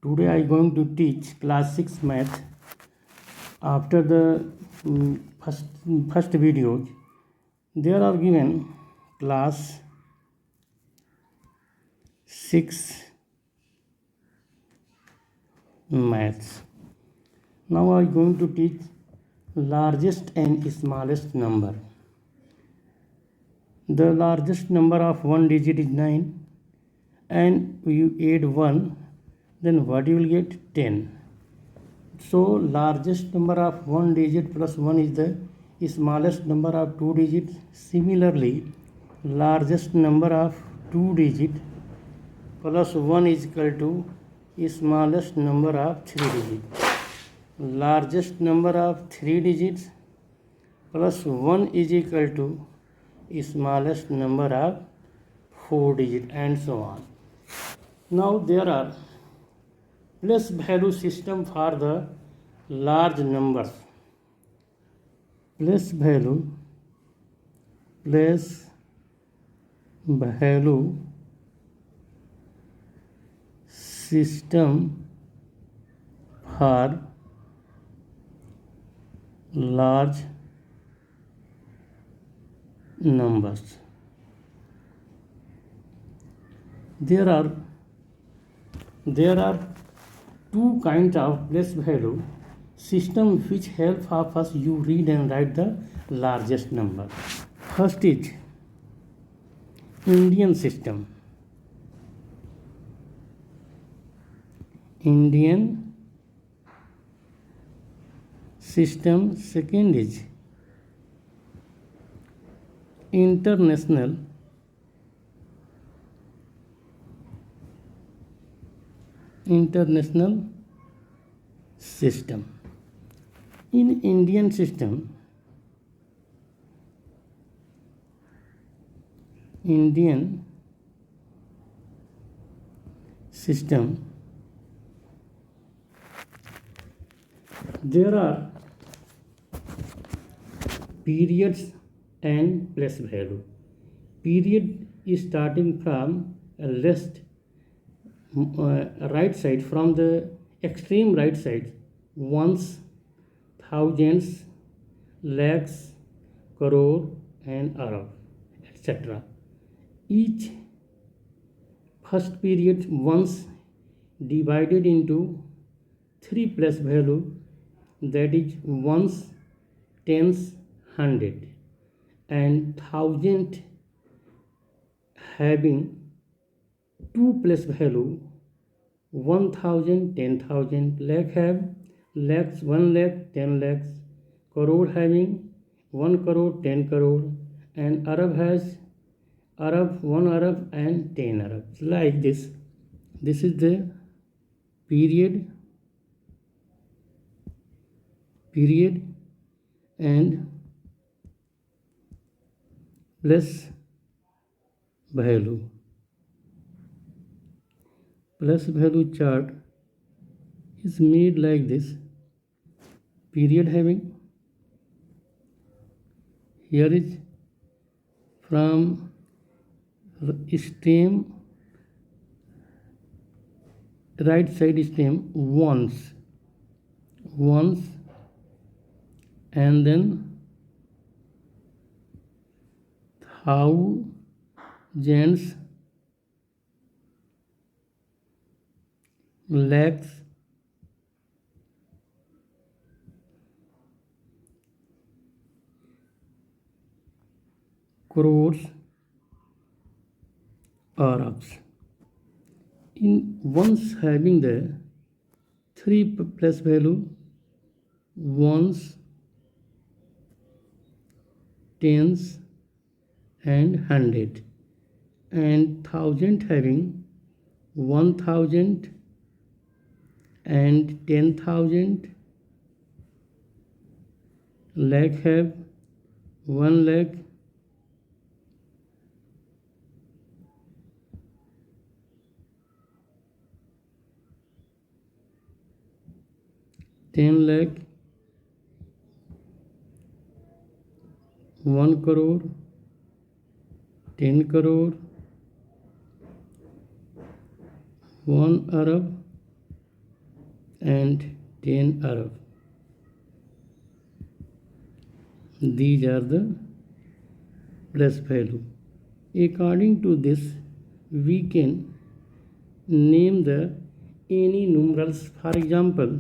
Today I going to teach class 6 math. After the first video, there are given class 6 maths. Now I going to teach largest and smallest number. The largest number of one digit is 9, and you add 1, then what you will get? 10. So largest number of one digit plus 1 is the smallest number of two digits. Similarly, largest number of two digit plus 1 is equal to smallest number of three digits. Largest number of three digits plus 1 is equal to smallest number of four digit, and so on. Now there are place value system for the large numbers. Place value system for large numbers. There are two kinds of place value system which help of us you read and write the largest number. First is Indian system. Second is international system. In Indian system, there are periods and place value. Period is starting from left right side, from the extreme right side, ones, thousands, lakhs, crore, and arab, etc. Each first period once divided into three place value, that is ones, tens, hundred, and thousand having two place value, 1000, 10,000, lakh have lakhs, 1 lakh, 10 lakhs, crore having 1 crore, 10 crore, and arab has 1 arab and 10 arabs. Like this. This is the period and place value. Place value chart is made like this. Period having, here is from stem, right side stem, ones, and then thousands, lakhs, crores, arabs. In ones having the three place value, ones, tens, and hundred, and thousand having 1000 and 10,000, lakh have 1 lakh, ten lakh, 1 crore, 10 crore, 1 arab, and 10 Arab. These are the plus value. According to this, we can name the any numerals. For example,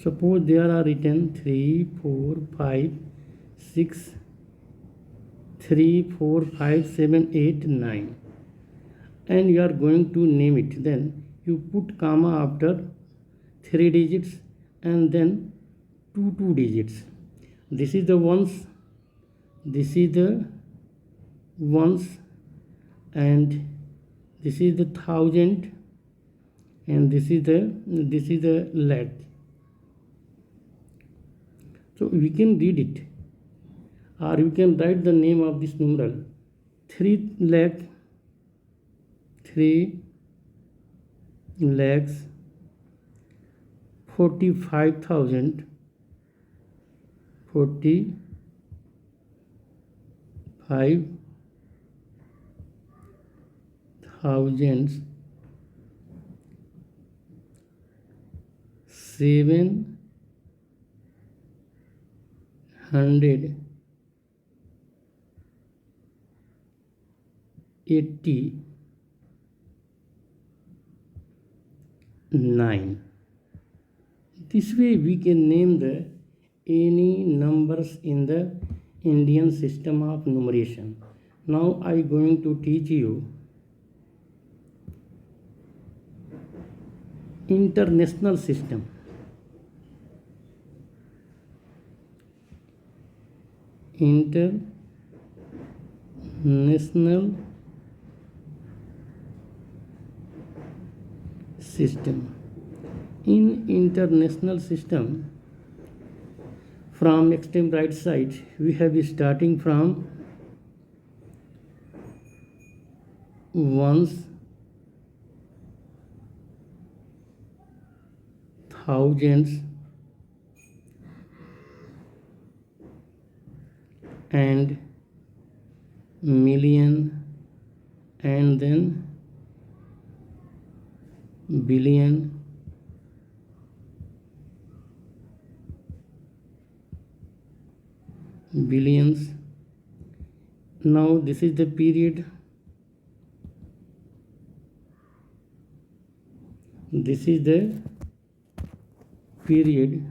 suppose there are written 3, 4, 5, 6, 3, 4, 5, 7, 8, 9, and you are going to name it. Then you put comma after 3 digits and then 2 digits. This is the ones, this is the ones, and this is the thousand, and this is the lakh. So we can read it, or you can write the name of this numeral: 3 lakh, 3 lakhs 45,000, 45 thousands 789. This way we can name the any numbers in the Indian system of numeration. Now I am going to teach you international system. International system. In international system, from extreme right side, we have starting from ones, thousands, and million, and then billion, billions. Now this is the period, this is the period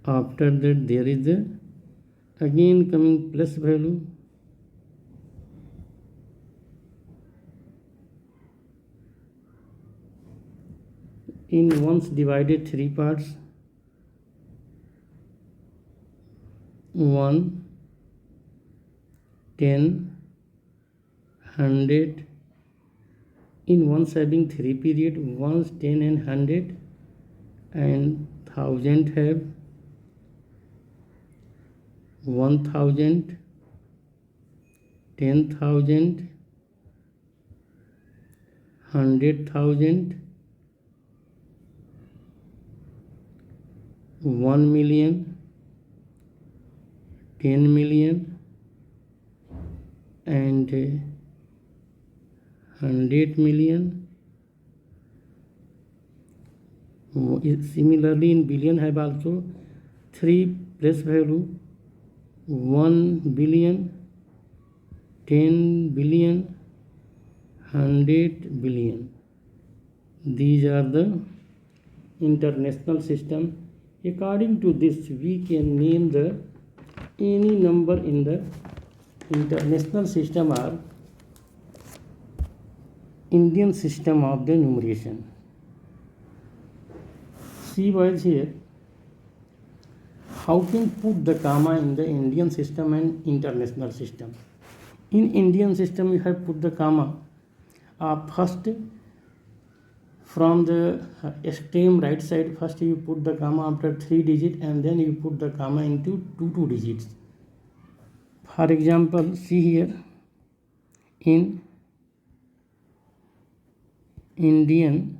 after that there is the again coming plus value, in ones divided 3 parts, 1, 10, 100. In ones having 3 period, ones, 10 and 100, and thousand have 1,000, 10,000, 100,000, 1 million, 10 million, and 100 million. Similarly, in billion have also 3 plus value: 1 billion, 10 billion, 100 billion. These are the international system. According to this, we can name the any number in the international system or Indian system of the numeration. See boys here, how can put the comma in the Indian system and international system. In Indian system you have put the comma first from the extreme right side. First you put the comma after 3 digits and then you put the comma into 2 digits. For example, see here, in Indian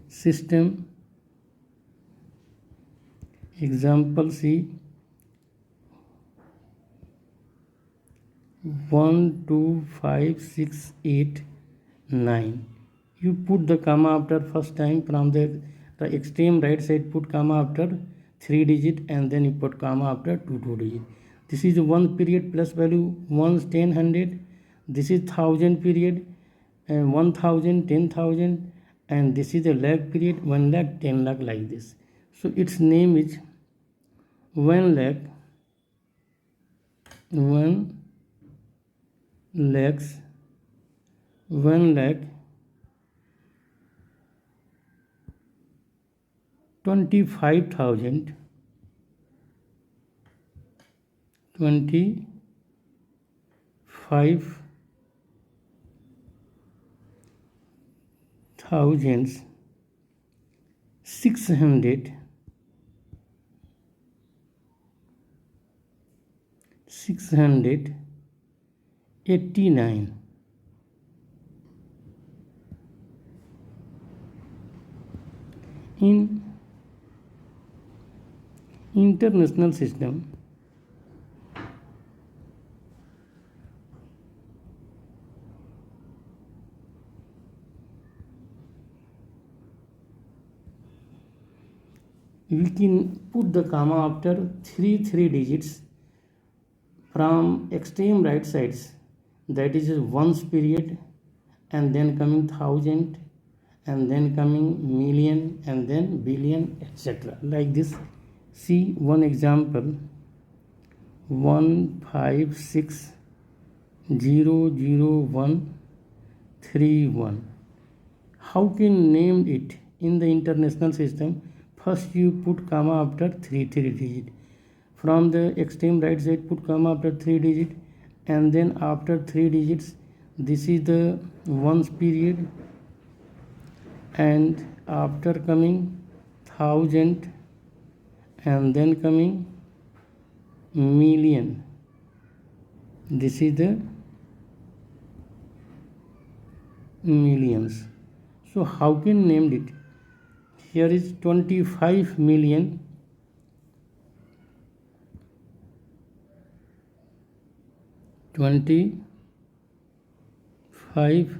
system, example see 1 2 5 6 8 9. You put the comma after first time from the extreme right side, put comma after 3 digit, and then you put comma after 2 digit. This is 1 period plus value, ones 10 100. This is 1000 period, and 1000 10,000, and this is a lakh period, 1 lakh 10 lakh, like this. So its name is 1 lakh 1 lakhs 1 lakh 25,000 25 thousands 689. In international system, we can put the comma after three digits from extreme right sides, that is ones period, and then coming thousand, and then coming million, and then billion, etc., like this. See one example: 156,001,31. How can name it in the international system? First you put comma after three digit. From the extreme right side, put comma after 3 digit, and then after 3 digits, this is the ones period, and after coming thousand, and then coming million. This is the millions. So how can name it? Here is 25 million, 25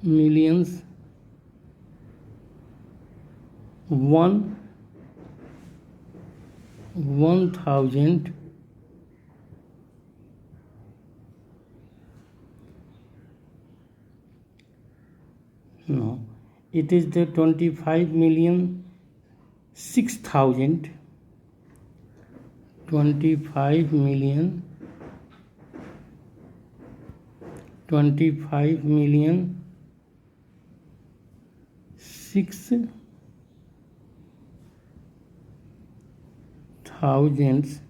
millions, 1,000, no, it is the 25 million 6,000, 25 million 6 thousands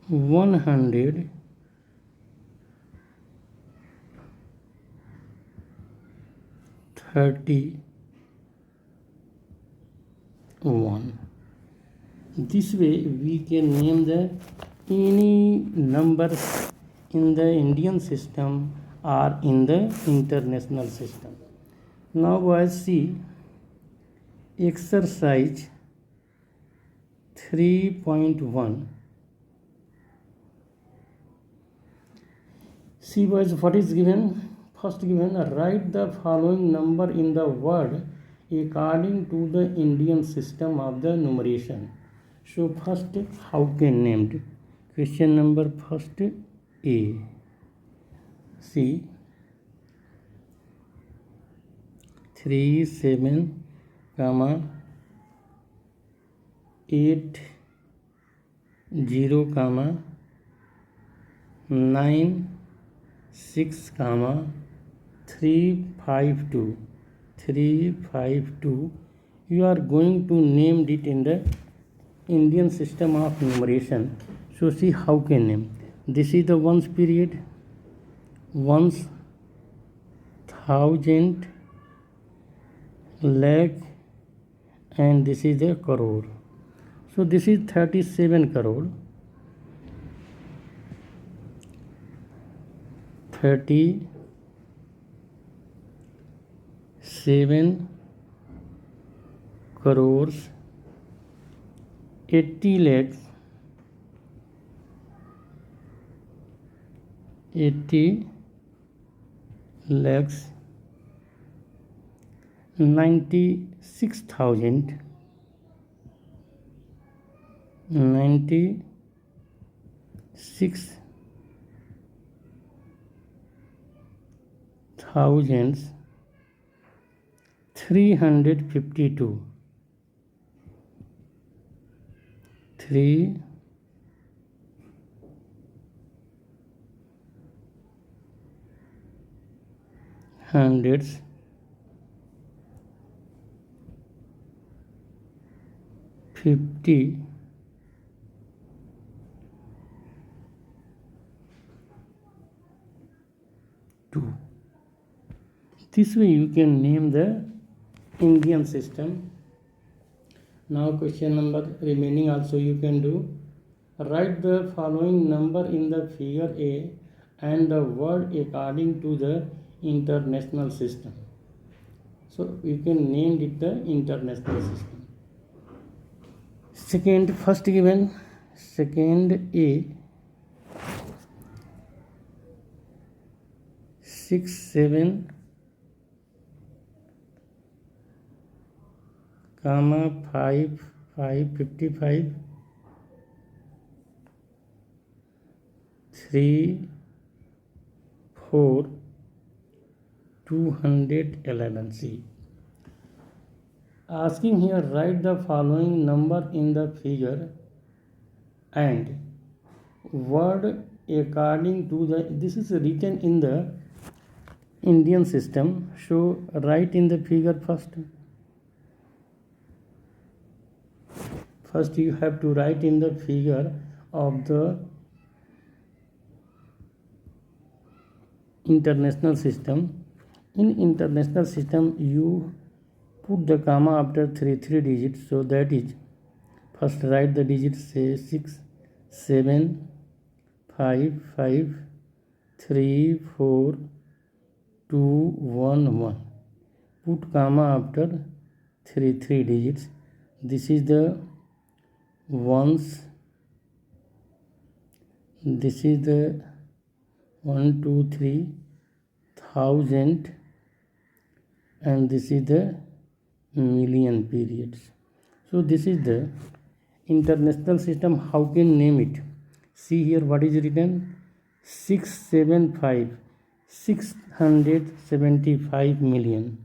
131. This way we can name the any numbers in the Indian system or in the international system. Now guys, see exercise 3.1. See boys, what is given? First given, write the following number in the word according to the Indian system of the numeration. So first, how can named? Question number first A. See 3 7 comma 8 0 comma 9 6 comma 352. You are going to name it in the Indian system of numeration. So see how can name. This is the ones period, ones, thousand, lakh, and this is a crore. So this is 37 crore, 37 crores, 80 lakhs, 80 lakhs 96,000 96 thousands 352 3 hundreds 52. This way you can name the Indian system. Now question number remaining also you can do. Write the following number in the figure A and the word according to the international system. So you can name it the international system. First given, second A 67, 5, 55, 3, 4, 211. C. Asking here, write the following number in the figure and word according to the. This is written in the Indian system. So write in the figure first. First you have to write in the figure of the international system. In international system you put the comma after three digits. So that is, first write the digits, say 6, 7, 5, 5, 3, 4, 2, 1, 1. Put comma after three digits. This is the ones. This is the 1, 2, 3 thousand, and this is the million periods. So this is the international system. How can name it? See here what is written. 675 675 million.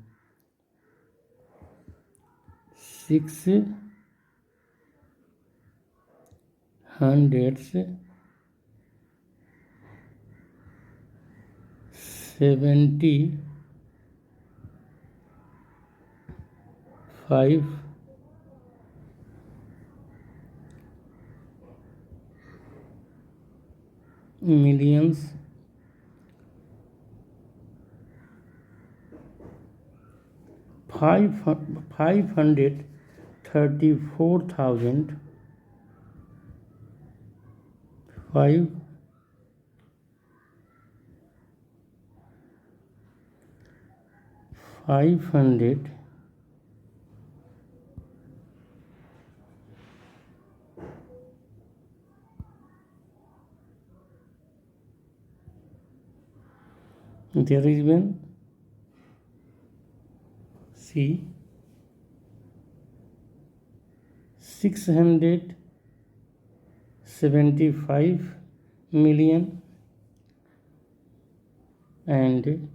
675 millions 534,000 500 there is one. C 675 million, and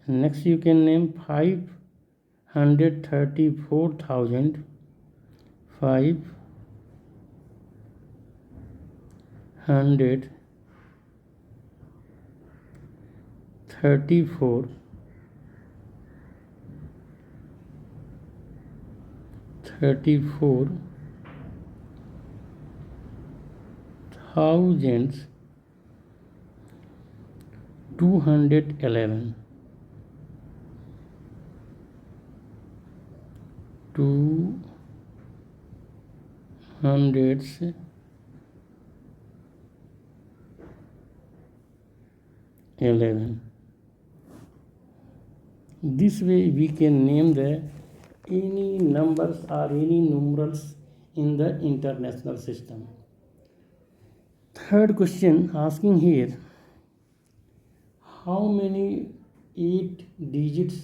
next you can name 534,000 534 thousands 211 211. This way we can name the any numbers or any numerals in the international system. Third question asking here, how many 8 digits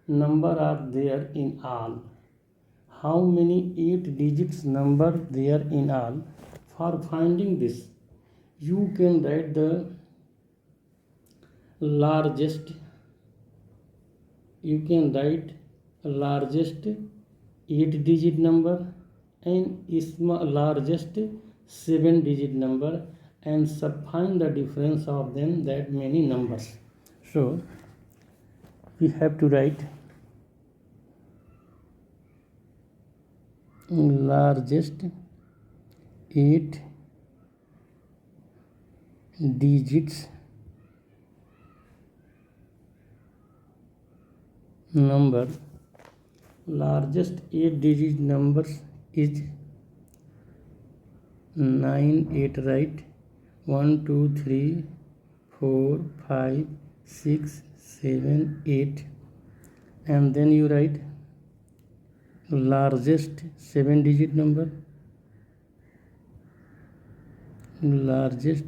number are there in all? How many 8 digits number there in all? For finding this, you can write the largest, you can write largest 8 digit number and largest 7 digit number and find the difference of them, that many numbers. So we have to write largest 8 digits number. Largest 8 digit numbers is 9, 8, right? 1, 2, 3, 4, 5, 6, 7, 8, and then you write largest 7 digit number, largest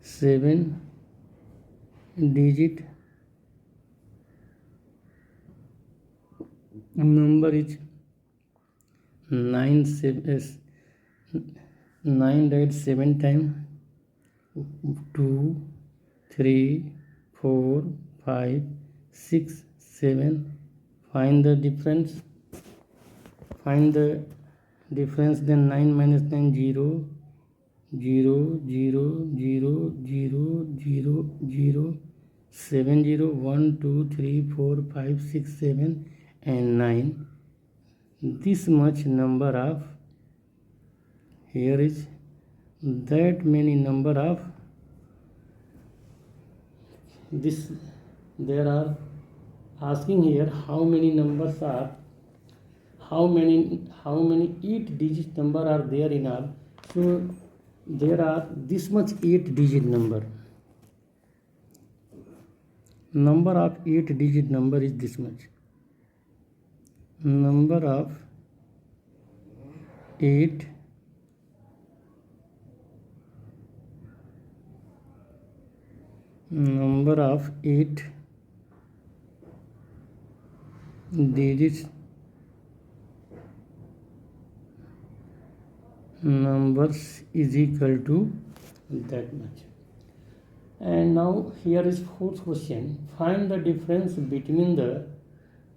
7 digit number is 9, 9 right 7 times, 2, 3, 4, 5, 6, 7. Find the difference. Find the difference. Then 9 minus 9, 0, 0, 0, 0, 0, 0, 0, 7, 0, 1, 2, 3, 4, 5, 6, 7, and 9. This much number of, here is that many number of this. There are asking here how many numbers are, how many 8 digit number are there in all. So there are this much 8 digit number. Number of 8 digit number is this much. Number of 8 digits numbers is equal to that much. And now here is fourth question. Find the difference between the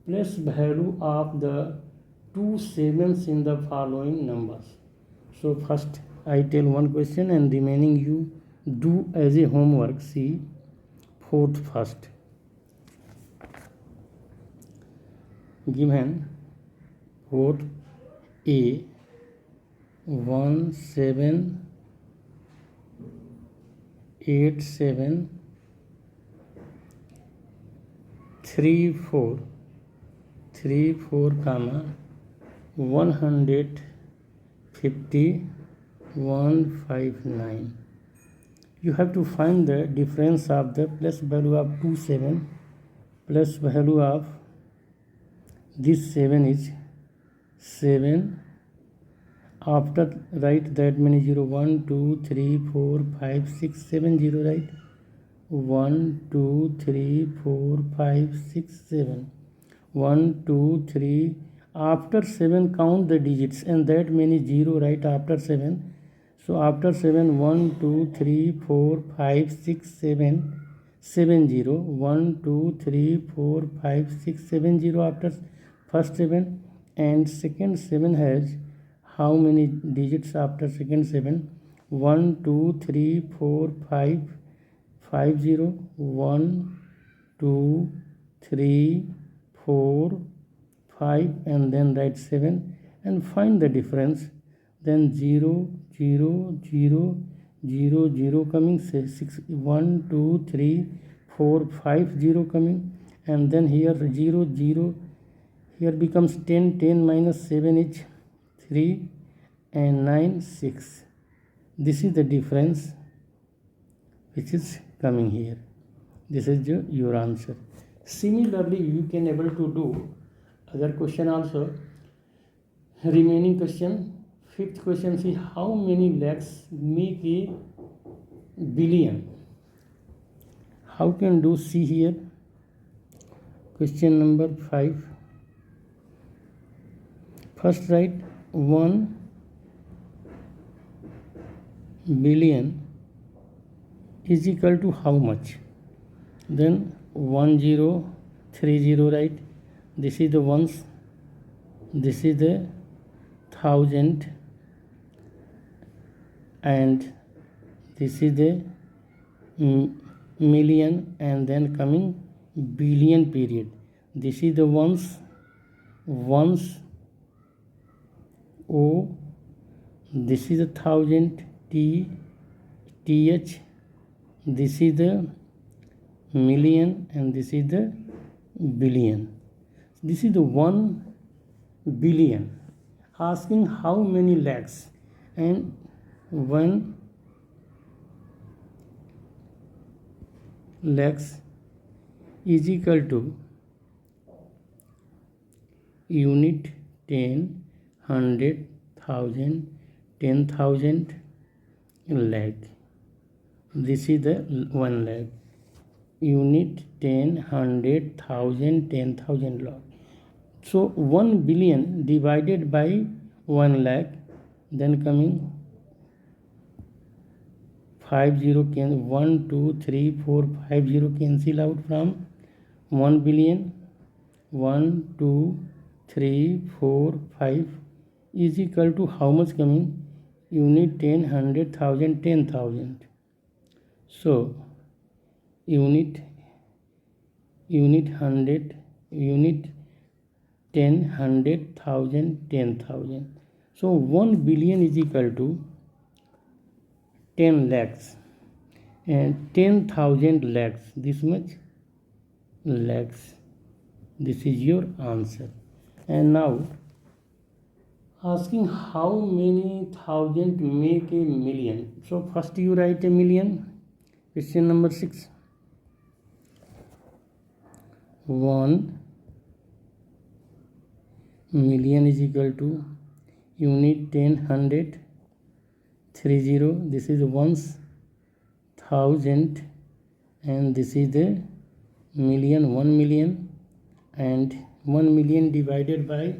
place value of the 2 sevens in the following numbers. So first I tell one question and remaining you do as a homework. See fourth first. Given fourth A 1 7 8 7 3 4 comma 150 159. You have to find the difference of the place value of 2 7 plus value of this 7 is 7. After write that many 0, 1 2 3 4 5 6 7 0, right? 1 2 3 4 5 6 7. 1 2 3. After 7 count the digits and that many 0, right? After 7. So after 7 1 2 3 4 5 6 7 7 0. 1 2 3 4 5 6 7 0 after first 7, and second 7 has how many digits after second 7? 1 2 3 4 5 5 0. 1 2 3 4 5 and then write 7 and find the difference. Then 0 0 0 0 0 coming, 6 1 2 3 4 5 0 coming, and then here 0 0 here becomes 10 10 minus 7 is 3 and 9 6. This is the difference which is coming here. This is your answer. Similarly you can able to do other question also. Remaining question, fifth question, see how many lakhs make a billion. How can do? See here, question number 5. First write 1 billion is equal to how much? Then 1030, right? This is the ones, this is the thousand, and this is the million, and then coming billion period. This is the ones O, this is the thousand th, this is the million, and this is the billion. This is the 1 billion. Asking how many lakhs, and 1 lakhs is equal to unit 10, 100, 1000, 10,000, lakh. This is the 1 lakh. Unit 10, 100, 1000, 10,000 lakh. So 1 billion divided by 1 lakh, then coming 50 can 1, 2, 3, 4, 50 cancel out from 1 billion. 1, 2, 3, 4, 5 is equal to how much coming? Unit 10, 100, 1000, 10,000. So unit 100, unit 10, 100, 1000, 10,000. So 1 billion is equal to 10 lakhs, and 10,000 lakhs, this much lakhs. This is your answer. And now asking how many thousand make a million. So first you write a million. Question number 6. 1 million is equal to unit 10, 100, 30. This is ones, thousand, and this is the million, 1 million, and 1 million divided by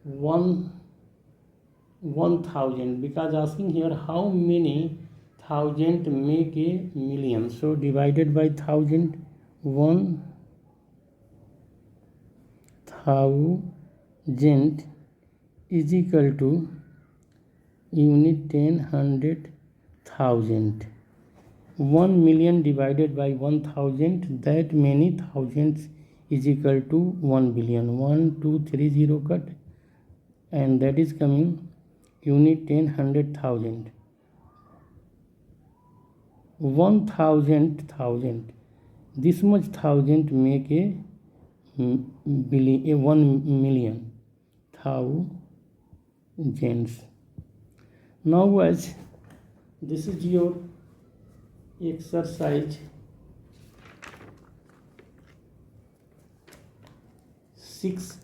1,000, because asking here how many thousand make a million. So divided by 1,000, 1,000 is equal to unit 10, 100, 1,000. 1 million divided by 1,000, that many thousands is equal to 1 billion. 1, 2, 3, 0 cut, and that is coming unit 10, 100, 1,000. 1,000, this much thousand make a billion, a 1 million, thousands. Now as this is your exercise 6.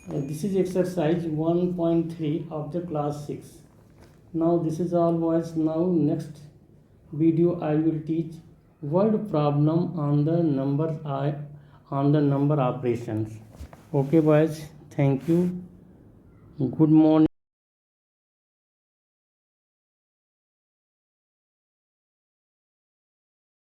This is exercise 1.3 of the class 6. Now this is all boys. Now next video I will teach word problem on the number operations. Okay boys, thank you, good morning.